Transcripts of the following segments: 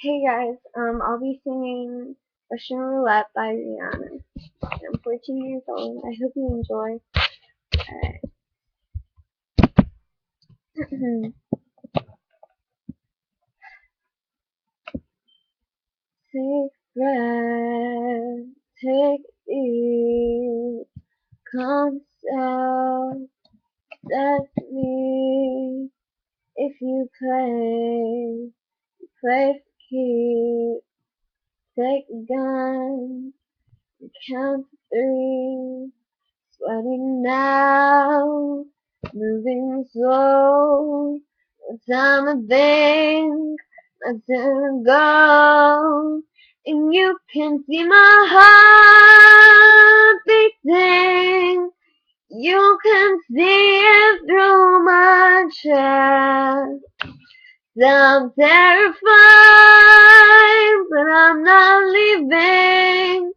Hey guys, I'll be singing Russian Roulette by Rihanna. I'm 14 years old. I hope you enjoy. Alright. Take breath, take deep, come south, that's me. If you play for keeps. Take a gun, count to 3. Sweating now, moving slow. No time to think, nothing to go. And you can see my heart beating. You can see it through my chest. I'm terrified, but I'm not leaving.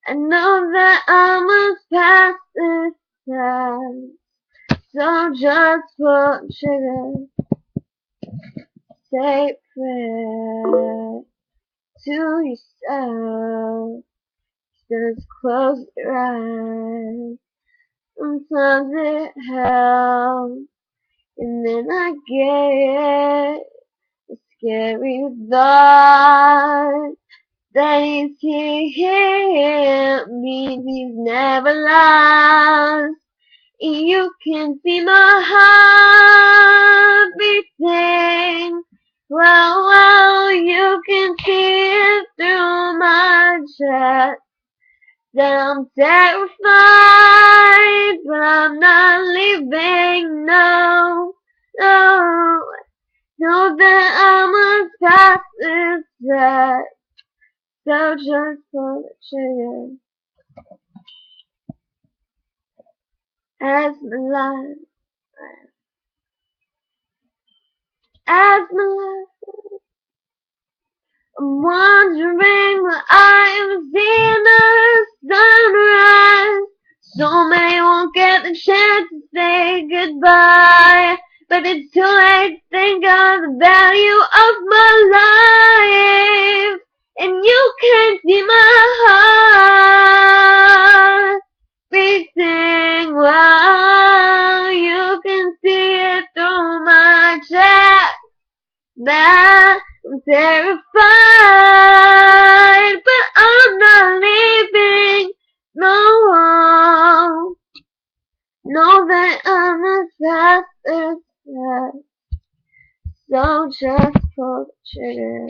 I know that I must pass this test, so just pull trigger, say prayer to yourself, just close your eyes. Sometimes it helps, and then I get a scary thought that he's here, means he's never lost. You can see my heart beating. Well, you can see it through my chest. That I'm terrified, but I'm not leaving. No, no, know that I must pass this test. So just pull the trigger. As my life, as my life, I'm wondering what I'm seeing the sunrise. So many won't get the chance to say goodbye, but it's too late to think of the value of my life. And you can see my heart beating. Wow, you can see it through my chest. That I'm terrified, but I'm not leaving. No, know that I must pass this test. So just pull the trigger.